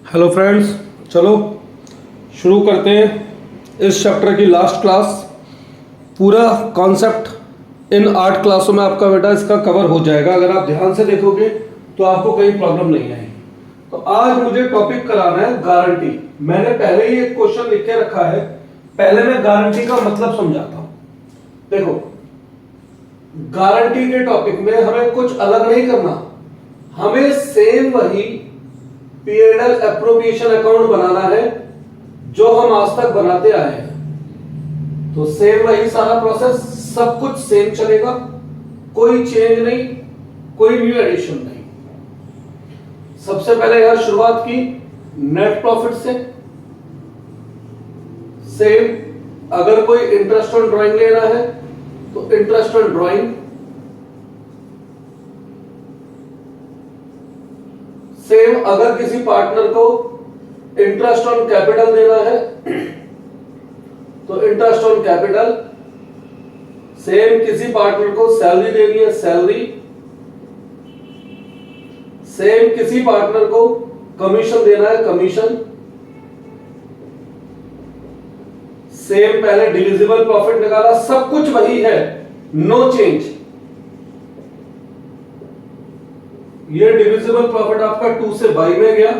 Hello friends, चलो शुरू करते हैं इस चैप्टर की लास्ट क्लास। पूरा कॉन्सेप्ट इन 8 क्लासों में आपका बेटा इसका कवर हो जाएगा। अगर आप ध्यान से देखोगे तो आपको कहीं प्रॉब्लम नहीं आएगी। तो आज मुझे टॉपिक कराना है गारंटी। मैंने पहले ही एक क्वेश्चन लिख के रखा है, पहले मैं गारंटी का मतलब समझाता हूं। देखो, गारंटी के टॉपिक में हमें कुछ अलग नहीं करना, हमें सेम वही P&L एप्रोप्रिएशन अकाउंट बनाना है जो हम आज तक बनाते आए हैं। तो सेम वही सारा प्रोसेस, सब कुछ सेम चलेगा, कोई चेंज नहीं, कोई न्यू एडिशन नहीं। सबसे पहले यहां शुरुआत की नेट प्रॉफिट से। सेम अगर कोई इंटरेस्ट ऑन ड्राइंग लेना है तो इंटरेस्ट ऑन ड्राइंग, सेम अगर किसी पार्टनर को इंटरेस्ट ऑन कैपिटल देना है तो इंटरेस्ट ऑन कैपिटल। सेम किसी पार्टनर को सैलरी देनी है, सैलरी। सेम किसी पार्टनर को कमीशन देना है, कमीशन। सेम पहले डिविजिबल प्रॉफिट निकाला, सब कुछ वही है, नो चेंज। ये डिविजिबल प्रॉफिट आपका 2 से बाई में गया।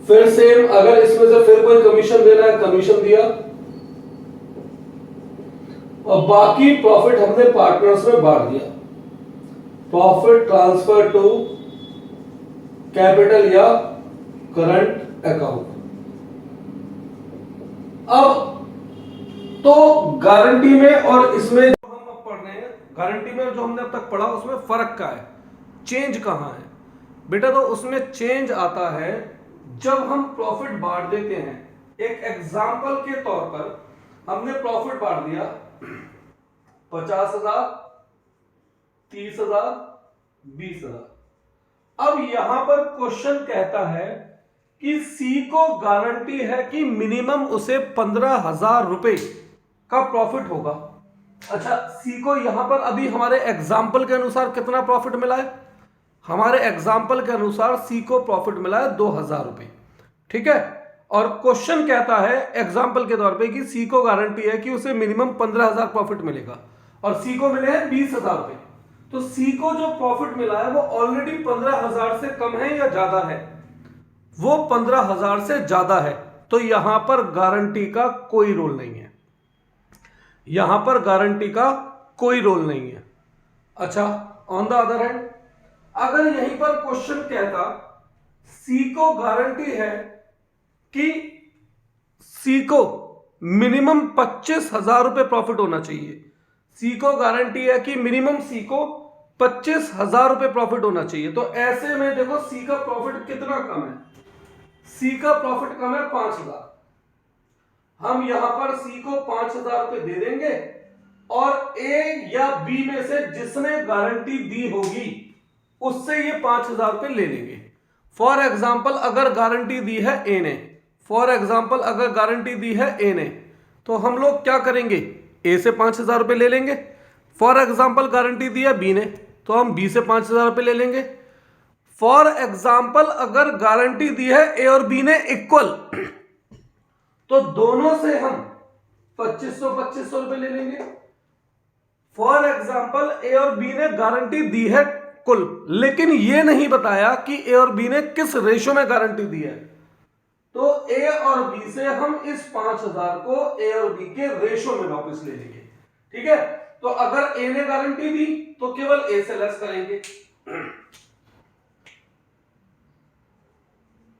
फिर सेम अगर इसमें से फिर कोई कमीशन देना है, कमीशन दिया। और बाकी प्रॉफिट हमने पार्टनर्स में बांट दिया। प्रॉफिट ट्रांसफर टू कैपिटल या करंट अकाउंट। अब तो गारंटी में और इसमें जो हम अब पढ़ रहे हैं, गारंटी में जो हमने अब तक पढ़ा उसमें फर्क क्या है, चेंज कहां है बेटा? तो उसमें चेंज आता है जब हम प्रॉफिट बांट देते हैं। एक एग्जांपल के तौर पर हमने प्रॉफिट बांट दिया 50,000, 30,000, 20,000। अब यहां पर क्वेश्चन कहता है कि सी को गारंटी है कि मिनिमम उसे 15,000 रुपए का प्रॉफिट होगा। अच्छा, सी को यहां पर अभी हमारे एग्जाम्पल के अनुसार कितना प्रॉफिट मिला है? हमारे एग्जाम्पल के अनुसार सी को प्रॉफिट मिला है 2,000 रुपए, ठीक है। और क्वेश्चन कहता है एग्जाम्पल के तौर पे कि सी को गारंटी है कि उसे मिनिमम 15,000 प्रॉफिट मिलेगा और सी को मिले हैं 20,000 रुपए। तो सी को जो प्रॉफिट मिला है वो ऑलरेडी 15,000 से कम है या ज्यादा है? वो 15,000 से ज्यादा है। तो यहां पर गारंटी का कोई रोल नहीं है, यहां पर गारंटी का कोई रोल नहीं है। अच्छा, ऑन द अदर हैंड अगर यहीं पर क्वेश्चन कहता सी को गारंटी है कि सी को मिनिमम 25,000 रुपए प्रॉफिट होना चाहिए, सी को गारंटी है कि मिनिमम सी को 25,000 रुपए प्रॉफिट होना चाहिए। तो ऐसे में देखो सी का प्रॉफिट कितना कम है, सी का प्रॉफिट कम है 5,000। हम यहां पर सी को 5,000 रुपए दे देंगे और ए या बी में से जिसने गारंटी दी होगी उससे ये 5,000 रुपए ले लेंगे। फॉर एग्जाम्पल अगर गारंटी दी है ए ने, फॉर एग्जाम्पल अगर गारंटी दी है ए ने, तो हम लोग क्या करेंगे? ए से 5,000 रुपए ले लेंगे। फॉर एग्जाम्पल गारंटी दी है बी ने, तो हम बी से 5,000 रुपए ले लेंगे। फॉर एग्जाम्पल अगर गारंटी दी है ए और बी ने इक्वल, तो दोनों से हम 2,500 रुपए ले लेंगे। फॉर एग्जाम्पल ए और बी ने गारंटी दी है कुल, लेकिन यह नहीं बताया कि ए और बी ने किस रेशो में गारंटी दी है। तो ए और बी से हम इस 5,000 को ए और बी के रेशो में वापस ले लेंगे, ठीक है। तो अगर ए ने गारंटी दी तो केवल ए से लेस करेंगे,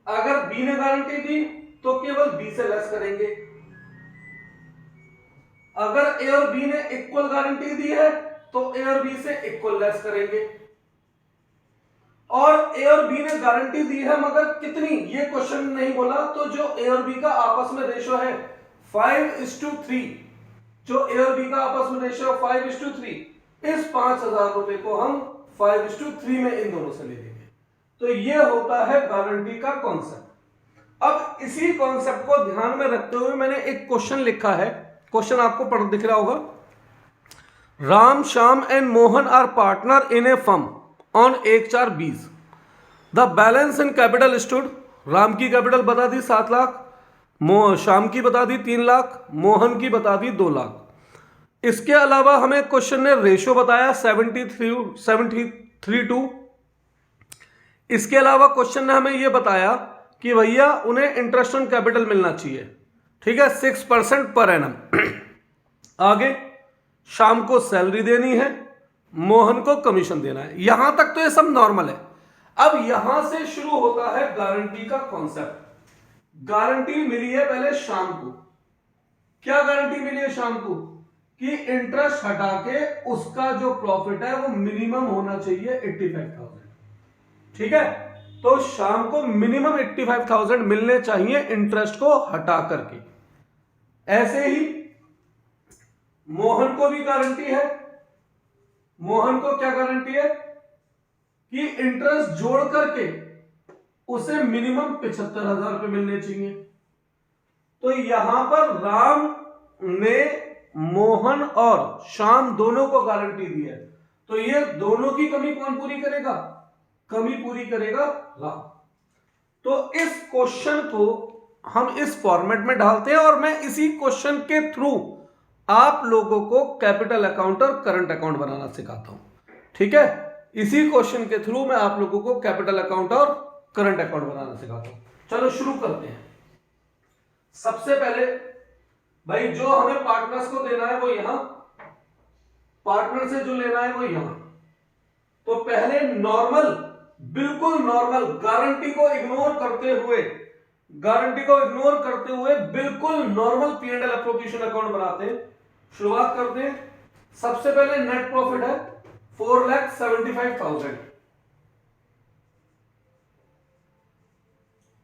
अगर बी ने गारंटी दी तो केवल बी से लेस करेंगे। अगर ए और बी ने इक्वल गारंटी दी है तो ए और बी से इक्वल लेस करेंगे। और ए और बी ने गारंटी दी है मगर कितनी, ये क्वेश्चन नहीं बोला। तो जो ए और बी का आपस में रेशो है 5:3, जो ए और बी का आपस में रेशो है 5:3, इस 5,000 रुपए को हम 5:3 में इन दोनों से ले लेंगे। तो ये होता है गारंटी का कॉन्सेप्ट। अब इसी कॉन्सेप्ट को ध्यान में रखते हुए मैंने एक क्वेश्चन लिखा है, क्वेश्चन आपको पढ़ दिख रहा होगा। Ram, Shyam and Mohan are partner in a firm on 1/4/20। The balance in capital stood, Ram की कैपिटल बता दी 7 लाख, श्याम की बता दी 3 लाख, मोहन की बता दी 2 लाख। इसके अलावा हमें क्वेश्चन ने रेशो बताया 73:2। इसके अलावा क्वेश्चन ने हमें यह बताया कि भैया उन्हें इंटरेस्ट ऑन कैपिटल मिलना चाहिए, ठीक है, 6% पर एनम। आगे शाम को सैलरी देनी है, मोहन को कमीशन देना है। यहां तक तो ये सब नॉर्मल है। अब यहां से शुरू होता है गारंटी का कॉन्सेप्ट। गारंटी मिली है पहले शाम को। क्या गारंटी मिली है शाम को? कि इंटरेस्ट हटा के उसका जो प्रॉफिट है वो मिनिमम होना चाहिए 85,000। ठीक है, तो शाम को मिनिमम 85,000 मिलने चाहिए इंटरेस्ट को हटा करके। ऐसे ही मोहन को भी गारंटी है। मोहन को क्या गारंटी है? कि इंटरेस्ट जोड़ करके उसे मिनिमम 75,000 रुपए मिलने चाहिए। तो यहां पर राम ने मोहन और श्याम दोनों को गारंटी दी है, तो ये दोनों की कमी कौन पूरी करेगा? कमी पूरी करेगा राम। तो इस क्वेश्चन को हम इस फॉर्मेट में डालते हैं और मैं इसी क्वेश्चन के थ्रू आप लोगों को कैपिटल अकाउंट और करंट अकाउंट बनाना सिखाता हूं। ठीक है, इसी क्वेश्चन के थ्रू मैं आप लोगों को कैपिटल अकाउंट और करंट अकाउंट बनाना सिखाता हूं। चलो शुरू करते हैं। सबसे पहले भाई जो हमें पार्टनर्स को देना है वो यहां, पार्टनर से जो लेना है वो यहां। तो पहले नॉर्मल, बिल्कुल नॉर्मल, गारंटी को इग्नोर करते हुए बिल्कुल नॉर्मल P&L एप्रोप्रिएशन अकाउंट बनाते हैं। शुरुआत करते हैं। सबसे पहले नेट प्रॉफिट है 4,75,000।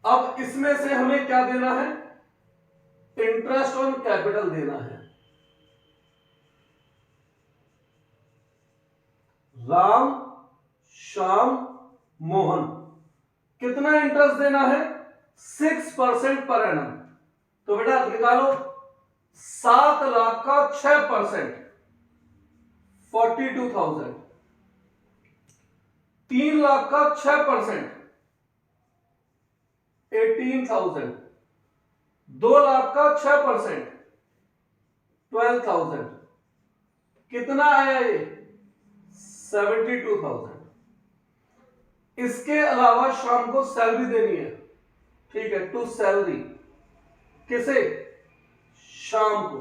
अब इसमें से हमें क्या देना है? इंटरेस्ट ऑन कैपिटल देना है। राम, श्याम, मोहन, कितना इंटरेस्ट देना है? 6% पर एनम। तो बेटा निकालो, 7 लाख का 6%, 42,000। 3 लाख का 6%, 18,000। 2 लाख का 6%, 12,000। कितना आया ये? 72,000। इसके अलावा शाम को सैलरी देनी है, ठीक है, टू सैलरी। किसे? शाम को।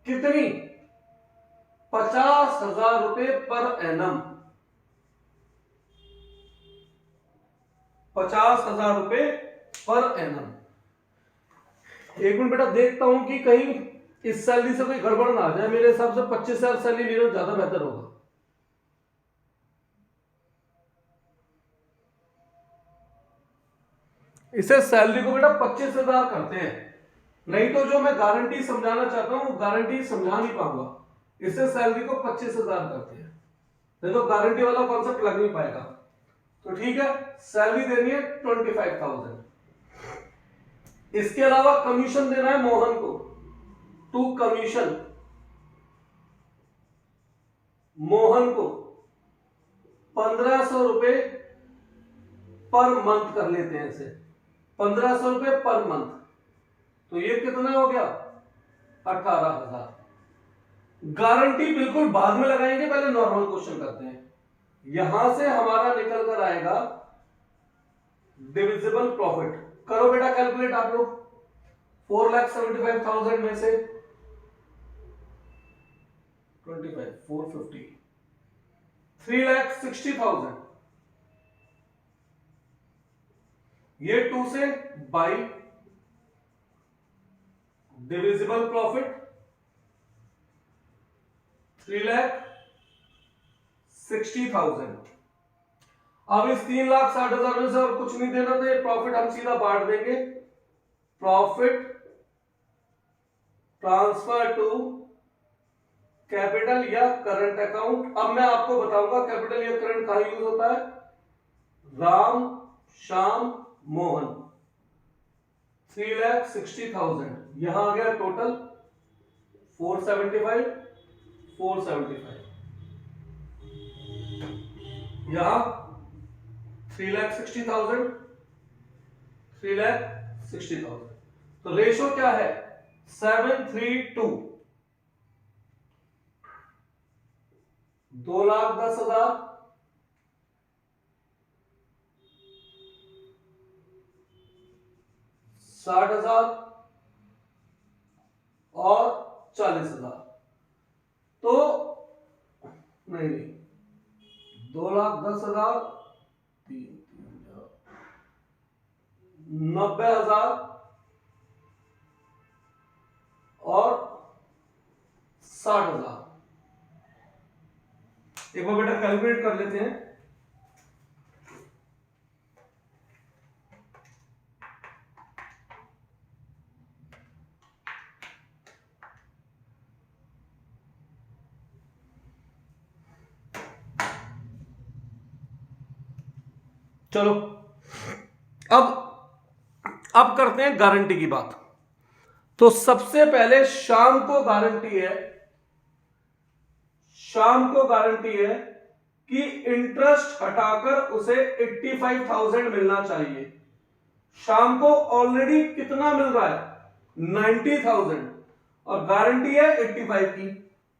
कितनी? 50,000 रुपए पर एनम। 50,000 रुपए पर एनम। एक मिनट बेटा देखता हूं कि कहीं इस सैलरी से कोई गड़बड़ ना आ जाए। मेरे हिसाब से 25,000 सैलरी लेना ज्यादा बेहतर होगा। इसे सैलरी को बेटा 25,000 करते हैं, नहीं तो जो मैं गारंटी समझाना चाहता हूं वो गारंटी समझा नहीं पाऊंगा। इसे सैलरी को 25,000 करते हैं, नहीं तो गारंटी वाला कॉन्सेप्ट लग नहीं पाएगा। तो ठीक है, सैलरी देनी है 25,000। इसके अलावा कमीशन देना है मोहन को, टू कमीशन। मोहन को 1,500 रुपए पर मंथ कर लेते हैं इसे, 1,500 रुपए पर मंथ। तो ये कितना हो गया? 18,000। गारंटी बिल्कुल बाद में लगाएंगे, पहले नॉर्मल क्वेश्चन करते हैं। यहां से हमारा निकल कर आएगा डिविजिबल प्रॉफिट। करो बेटा कैलकुलेट आप लोग। 4,75,000 में से 25, 450, 3,60,000। ये 2 से बाई डिविजिबल प्रॉफिट 3,60,000। अब इस 3,60,000 में से और कुछ नहीं देना, तो ये प्रॉफिट हम सीधा बांट देंगे। प्रॉफिट ट्रांसफर टू कैपिटल या करंट अकाउंट। अब मैं आपको बताऊंगा कैपिटल या करंट कहां यूज होता है। राम, श्याम, मोहन 3,60,000। यहां आ गया टोटल 475, 475, यहां 3,60,000, 3,60,000। तो रेशो क्या है? 7:3:2। 2,10,000 60,000 और 40,000। तो नहीं 2,10,000, 90,000 और 60,000। एक बार बेटा कैलकुलेट कर लेते हैं। चलो अब करते हैं गारंटी की बात। तो सबसे पहले शाम को गारंटी है कि इंटरेस्ट हटाकर उसे 85,000 मिलना चाहिए। शाम को ऑलरेडी कितना मिल रहा है? 90,000 और गारंटी है 85 की।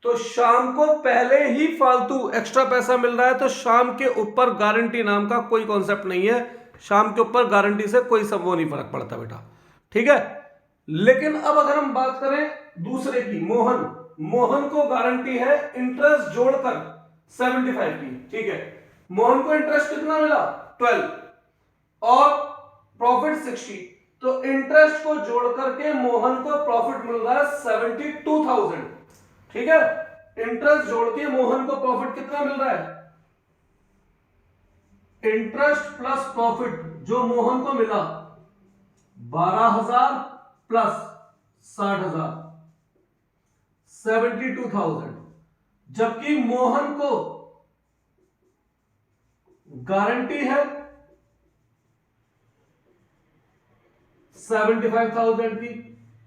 तो शाम को पहले ही फालतू एक्स्ट्रा पैसा मिल रहा है, तो शाम के ऊपर गारंटी नाम का कोई कॉन्सेप्ट नहीं है। शाम के ऊपर गारंटी से कोई सब वो नहीं फर्क पड़ता बेटा, ठीक है। लेकिन अब अगर हम बात करें दूसरे की, मोहन को गारंटी है इंटरेस्ट जोड़कर 75 की, ठीक है। मोहन को इंटरेस्ट कितना मिला? 12 और प्रॉफिट 60। तो इंटरेस्ट को जोड़ करके मोहन को प्रॉफिट मिल रहा है 72,000, ठीक है। इंटरेस्ट जोड़ के मोहन को प्रॉफिट कितना मिल रहा है? इंटरेस्ट प्लस प्रॉफिट जो मोहन को मिला 12,000 प्लस 60,000, 72,000। जबकि मोहन को गारंटी है 75,000 की।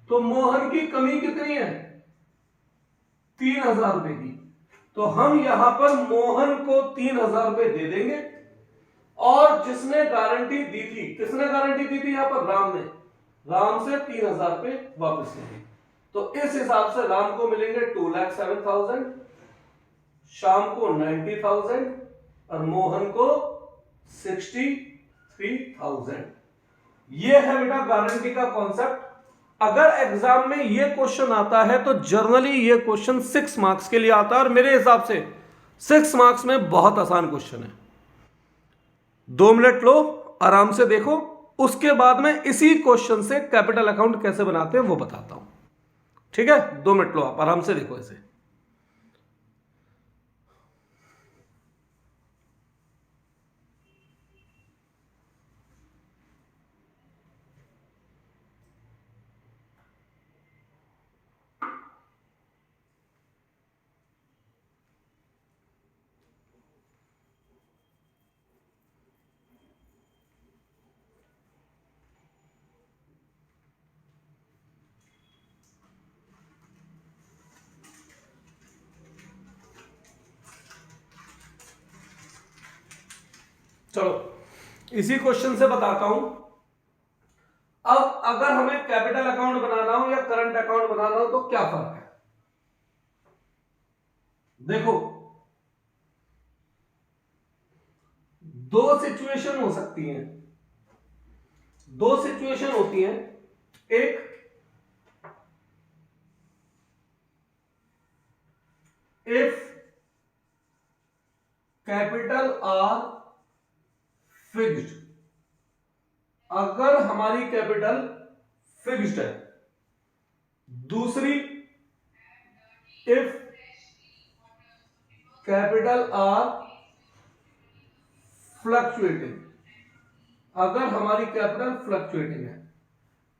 तो मोहन की कमी कितनी है? 3,000 रुपए की। तो हम यहां पर मोहन को 3,000 रुपए दे देंगे और जिसने गारंटी दी थी, किसने गारंटी दी थी? यहां पर राम से 3,000 रुपए वापस लेंगे। तो इस हिसाब से राम को मिलेंगे 2,07,000, शाम को 90,000 और मोहन को 63,000। ये है बेटा गारंटी का कॉन्सेप्ट। अगर एग्जाम में ये क्वेश्चन आता है तो जनरली ये क्वेश्चन 6 मार्क्स के लिए आता है और मेरे हिसाब से 6 मार्क्स में बहुत आसान क्वेश्चन है। 2 मिनट लो, आराम से देखो, उसके बाद में इसी क्वेश्चन से कैपिटल अकाउंट कैसे बनाते हैं वो बताता हूं, ठीक है। 2 मिनट लो, आप आराम से देखो इसे। चलो इसी क्वेश्चन से बताता हूं। अब अगर हमें कैपिटल अकाउंट बनाना हो या करंट अकाउंट बनाना हो तो क्या फर्क है? देखो, दो सिचुएशन हो सकती हैं, दो सिचुएशन होती हैं। एक, इफ कैपिटल आर फिक्स्ड, अगर हमारी कैपिटल फिक्स्ड है। दूसरी, इफ कैपिटल आर फ्लक्चुएटिंग, अगर हमारी कैपिटल फ्लक्चुएटिंग है।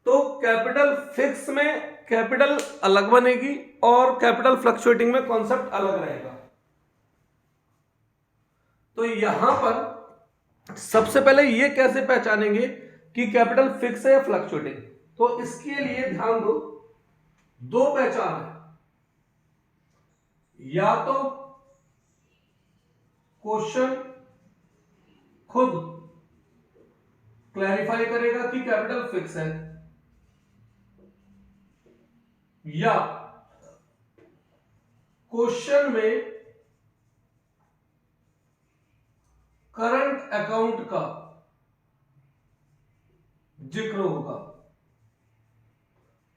तो कैपिटल फिक्स में कैपिटल अलग बनेगी और कैपिटल फ्लक्चुएटिंग में कॉन्सेप्ट अलग रहेगा। तो यहां पर सबसे पहले ये कैसे पहचानेंगे कि कैपिटल फिक्स है या फ्लक्चुएटिंग? तो इसके लिए ध्यान दो, दो पहचान है। या तो क्वेश्चन खुद क्लैरिफाई करेगा कि कैपिटल फिक्स है, या क्वेश्चन में करंट अकाउंट का जिक्र होगा।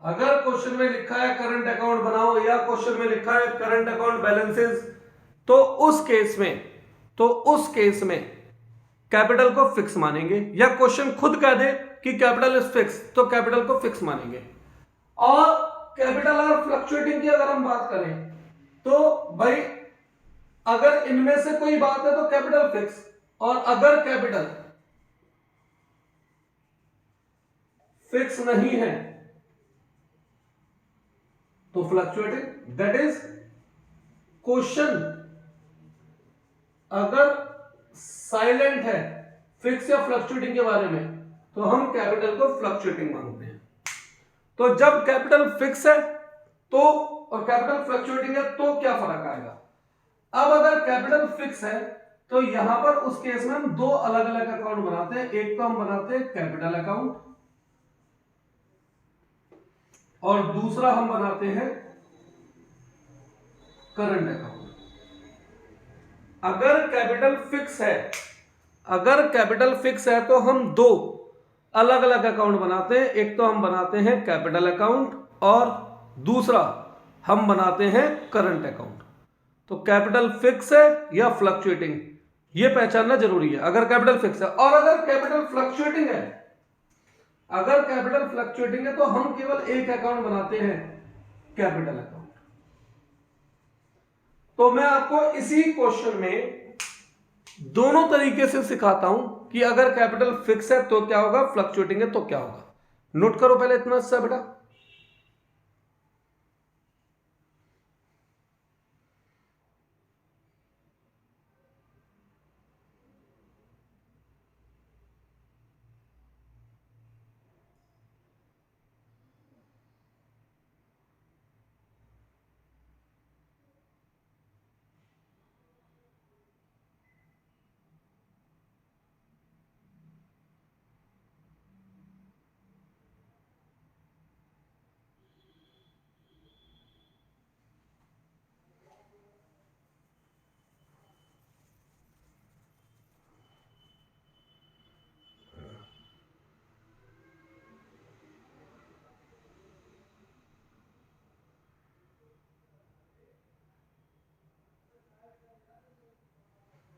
अगर क्वेश्चन में लिखा है करंट अकाउंट बनाओ या क्वेश्चन में लिखा है करंट अकाउंट बैलेंसेस, तो उस केस में कैपिटल को फिक्स मानेंगे, या क्वेश्चन खुद कह दे कि कैपिटल इज फिक्स तो कैपिटल को फिक्स मानेंगे। और कैपिटल और फ्लक्चुएटिंग की अगर हम बात करें तो भाई अगर इनमें से कोई बात है तो कैपिटल फिक्स, और अगर कैपिटल फिक्स नहीं है तो फ्लक्चुएटिंग। दैट इज क्वेश्चन अगर साइलेंट है फिक्स या फ्लक्चुएटिंग के बारे में तो हम कैपिटल को फ्लक्चुएटिंग मानते हैं। तो जब कैपिटल फिक्स है तो और कैपिटल फ्लक्चुएटिंग है तो क्या फर्क आएगा। अब अगर कैपिटल फिक्स है तो यहां पर उस केस में हम दो अलग अलग अकाउंट बनाते हैं। एक तो हम बनाते हैं कैपिटल अकाउंट और दूसरा हम बनाते हैं करंट अकाउंट। अगर कैपिटल फिक्स है तो हम दो अलग अलग अकाउंट बनाते हैं। एक तो हम बनाते हैं कैपिटल अकाउंट और दूसरा हम बनाते हैं करंट अकाउंट। तो कैपिटल फिक्स है या फ्लक्चुएटिंग ये पहचानना जरूरी है अगर कैपिटल फिक्स है। और अगर कैपिटल फ्लक्चुएटिंग है तो हम केवल एक अकाउंट बनाते हैं, कैपिटल अकाउंट। तो मैं आपको इसी क्वेश्चन में दोनों तरीके से सिखाता हूं कि अगर कैपिटल फिक्स है तो क्या होगा, फ्लक्चुएटिंग है तो क्या होगा। नोट करो पहले इतना सा बेटा।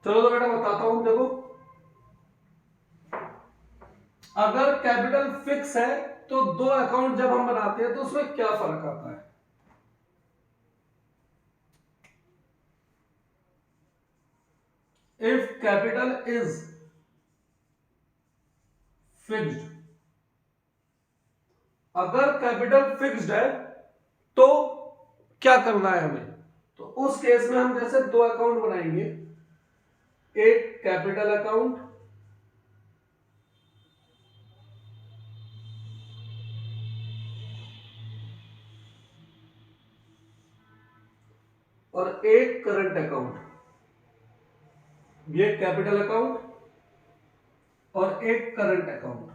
चलो तो बेटा बताता हूं। देखो अगर कैपिटल फिक्स है तो दो अकाउंट जब हम बनाते हैं तो उसमें क्या फर्क आता है। इफ कैपिटल इज फिक्स्ड, अगर कैपिटल फिक्स्ड है तो क्या करना है हमें। तो उस केस में हम जैसे दो अकाउंट बनाएंगे, एक कैपिटल अकाउंट और एक करंट अकाउंट। ये कैपिटल अकाउंट और एक करंट अकाउंट।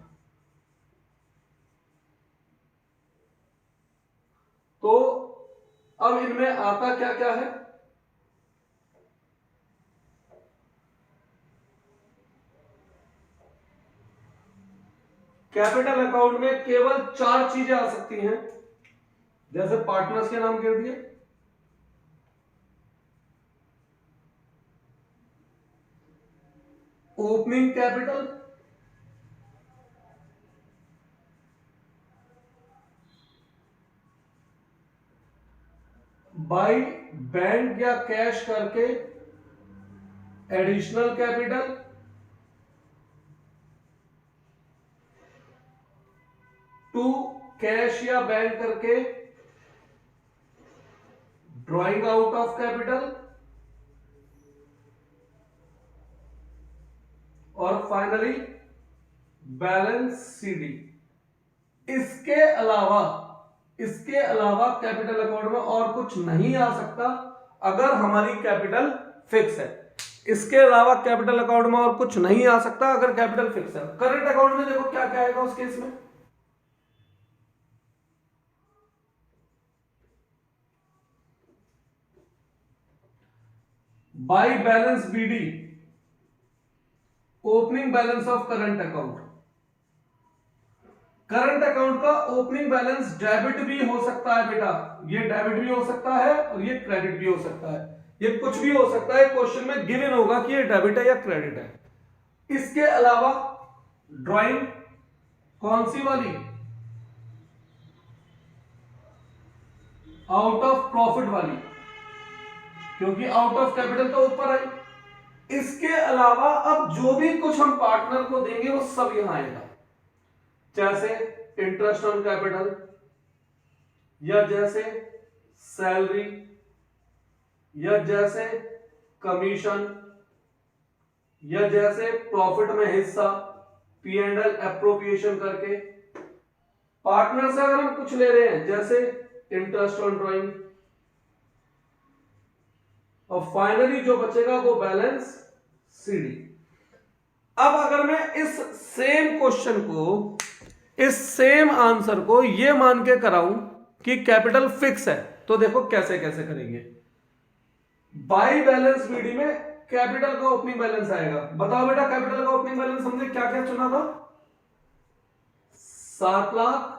तो अब इनमें आता क्या क्या है। कैपिटल अकाउंट में केवल चार चीजें आ सकती हैं, जैसे पार्टनर्स के नाम गिर दिए, ओपनिंग कैपिटल, बाई बैंक या कैश करके एडिशनल कैपिटल, टू कैश या बैंक करके ड्रॉइंग आउट ऑफ कैपिटल, और फाइनली बैलेंस सीडी। इसके अलावा कैपिटल अकाउंट में और कुछ नहीं आ सकता। अगर हमारी कैपिटल फिक्स है। इसके अलावा कैपिटल अकाउंट में और कुछ नहीं आ सकता अगर कैपिटल फिक्स है। करंट अकाउंट में देखो क्या क्या आएगा उस केस में। By balance BD, opening balance of current account. Current account का ओपनिंग बैलेंस डेबिट भी हो सकता है बेटा, ये डेबिट भी हो सकता है और ये क्रेडिट भी हो सकता है, ये कुछ भी हो सकता है। क्वेश्चन में गिवन होगा कि ये डेबिट है या क्रेडिट है। इसके अलावा ड्राइंग कौन सी वाली, आउट ऑफ प्रॉफिट वाली, क्योंकि आउट ऑफ कैपिटल तो ऊपर आई। इसके अलावा अब जो भी कुछ हम पार्टनर को देंगे वो सब यहां आएगा, जैसे इंटरेस्ट ऑन कैपिटल, या जैसे सैलरी, या जैसे कमीशन, या जैसे प्रॉफिट में हिस्सा, P&L एप्रोप्रिएशन करके। पार्टनर से अगर हम कुछ ले रहे हैं जैसे इंटरेस्ट ऑन ड्राइंग, और फाइनली जो बचेगा वो बैलेंस सीडी। अब अगर मैं इस सेम क्वेश्चन को, इस सेम आंसर को ये मान के कराऊं कि कैपिटल फिक्स है, तो देखो कैसे कैसे करेंगे। बाई बैलेंस बीडी में कैपिटल का ओपनिंग बैलेंस आएगा। बताओ बेटा कैपिटल का ओपनिंग बैलेंस हमने क्या क्या चुना था? 7 लाख,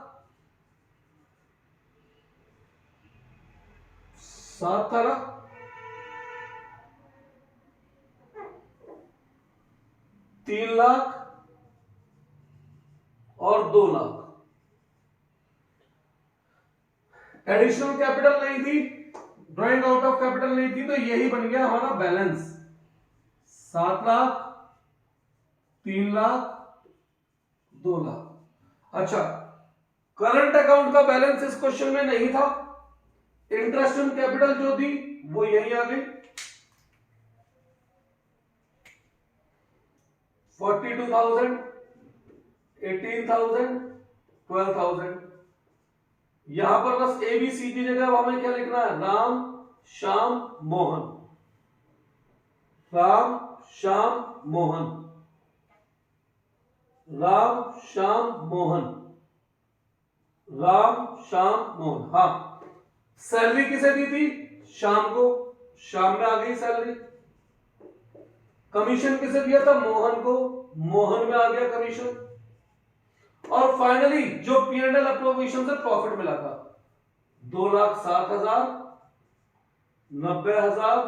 7 था ना, 3 लाख और 2 लाख। एडिशनल कैपिटल नहीं थी, ड्राइंग आउट ऑफ कैपिटल नहीं थी, तो यही बन गया हमारा बैलेंस। 7 लाख, 3 लाख, 2 लाख। अच्छा, करंट अकाउंट का बैलेंस इस क्वेश्चन में नहीं था। इंटरेस्ट ऑन कैपिटल जो थी वो यही आ गई, 42,000, 18,000, 12,000। यहां पर बस ABC की जगह हमें क्या लिखना है? राम श्याम मोहन, राम श्याम मोहन, राम श्याम मोहन, राम श्याम मोहन। हाँ, सैलरी किसे दी थी? शाम को, शाम में आ गई सैलरी। कमीशन किसे दिया था? मोहन को, मोहन में आ गया कमीशन। और फाइनली जो P&L एप्रोप्रिएशन से प्रॉफिट मिला था 2,07,000, 90,000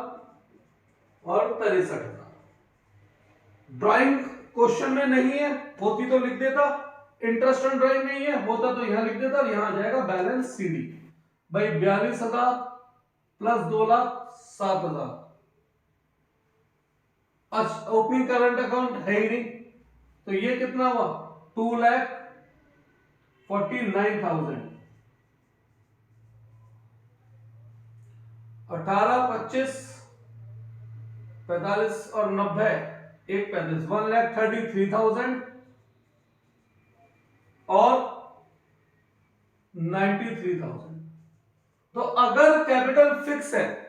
और 63,000। ड्राइंग क्वेश्चन में नहीं है, होती तो लिख देता। इंटरेस्ट ऑन ड्राइंग नहीं है, होता तो यहां लिख देता और यहां आ जाएगा बैलेंस सीडी। भाई 42,000 प्लस 2,07,000। अच्छा, ओपनिंग करंट अकाउंट है ही नहीं, तो ये कितना हुआ? 2,49,000। 18, 25, 45 और 90, 1,35, 1,33,000 और 93,000। तो अगर कैपिटल फिक्स है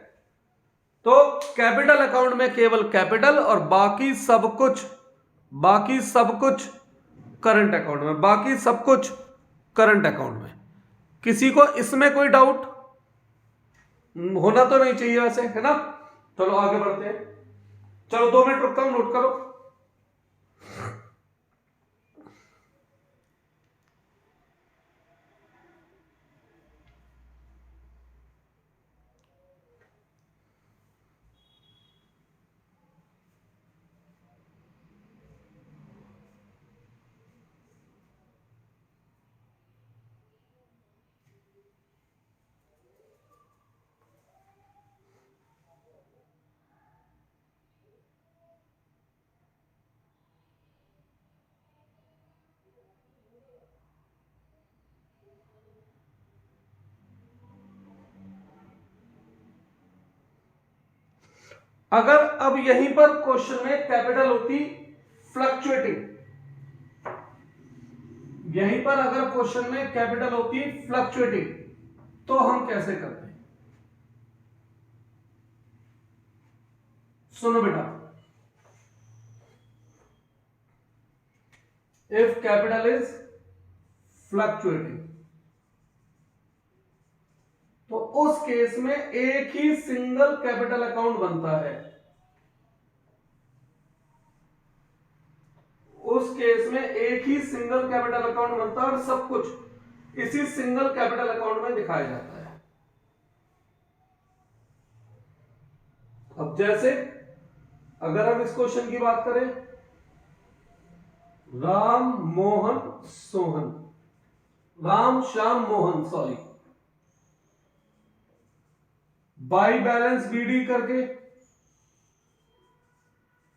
तो कैपिटल अकाउंट में केवल कैपिटल और बाकी सब कुछ करंट अकाउंट में, बाकी सब कुछ करंट अकाउंट में। किसी को इसमें कोई डाउट होना तो नहीं चाहिए वैसे, है ना? चलो आगे बढ़ते हैं। चलो 2 मिनट रुकता हूं, नोट करो। अगर अब यहीं पर क्वेश्चन में कैपिटल होती फ्लक्चुएटिंग, यहीं पर अगर क्वेश्चन में कैपिटल होती फ्लक्चुएटिंग, तो हम कैसे करते हैं? सुनो बेटा, इफ कैपिटल इज फ्लक्चुएटिंग, तो उस केस में एक ही सिंगल कैपिटल अकाउंट बनता है। उस केस में एक ही सिंगल कैपिटल अकाउंट बनता है और सब कुछ इसी सिंगल कैपिटल अकाउंट में दिखाया जाता है। अब जैसे अगर हम इस क्वेश्चन की बात करें, Ram Mohan Sohan, Ram Shyam Mohan sorry, by balance BD करके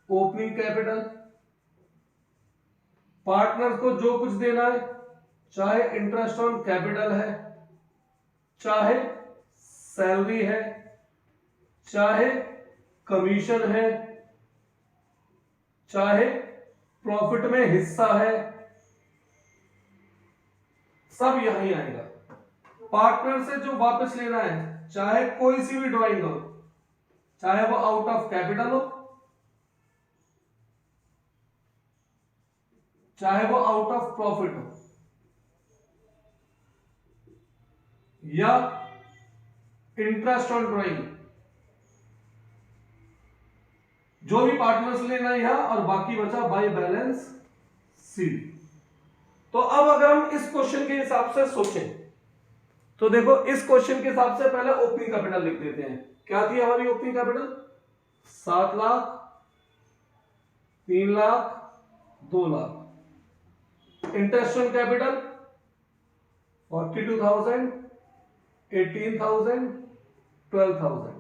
ओपनिंग कैपिटल, पार्टनर को जो कुछ देना है, चाहे इंटरेस्ट ऑन कैपिटल है, चाहे सैलरी है, चाहे कमीशन है, चाहे प्रॉफिट में हिस्सा है, सब यहीं आएगा। पार्टनर से जो वापस लेना है, चाहे कोई सी भी ड्राइंग हो, चाहे वो आउट ऑफ कैपिटल हो, चाहे वो आउट ऑफ प्रॉफिट हो, या इंटरेस्ट ऑन ड्राइंग, जो भी पार्टनर्स लेना है यहां, और बाकी बचा बाय बैलेंस सीडी। तो अब अगर हम इस क्वेश्चन के हिसाब से सोचें, तो देखो इस क्वेश्चन के हिसाब से पहले ओपनिंग कैपिटल लिख देते हैं। क्या थी हमारी opening capital? 7 lakh, 3 lakh, 2 lakh. Interest on capital 42,000, 18,000, 12,000।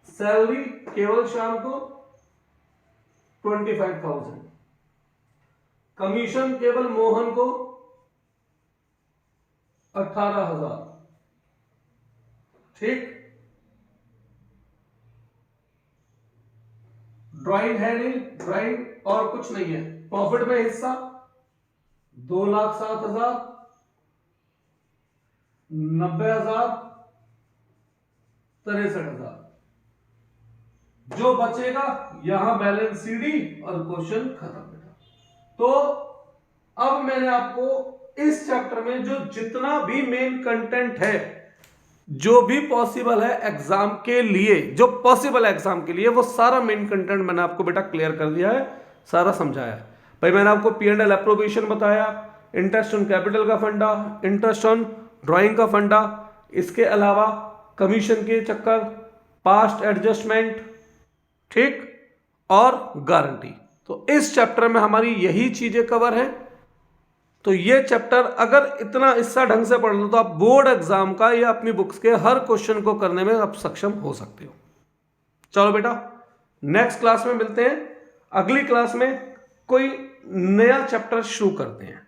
Salary केवल शाम को 25,000। कमीशन केवल मोहन को 18,000। ठीक। ड्राइंग है नहीं, ड्राइंग और कुछ नहीं है। प्रॉफिट में हिस्सा 2,07,000, 90,000, 63,000। जो बचेगा यहां बैलेंस सीडी और क्वेश्चन खत्म बेटा। तो अब मैंने आपको इस चैप्टर में जो जितना भी मेन कंटेंट है, जो भी पॉसिबल है एग्जाम के लिए, जो पॉसिबल है एग्जाम के लिए, वो सारा मेन कंटेंट मैंने आपको बेटा क्लियर कर दिया है, सारा समझाया है। भाई मैंने आपको P&L एप्रोप्रिएशन बताया, इंटरेस्ट ऑन कैपिटल का फंडा, इंटरेस्ट ऑन ड्राइंग का फंडा, इसके अलावा कमीशन के चक्कर, पास्ट एडजस्टमेंट, ठीक, और गारंटी। तो इस चैप्टर में हमारी यही चीजें कवर है। तो ये चैप्टर अगर इतना हिस्सा ढंग से पढ़ लो तो आप बोर्ड एग्जाम का या अपनी बुक्स के हर क्वेश्चन को करने में आप सक्षम हो सकते हो। चलो बेटा, नेक्स्ट क्लास में मिलते हैं। अगली क्लास में कोई नया चैप्टर शुरू करते हैं।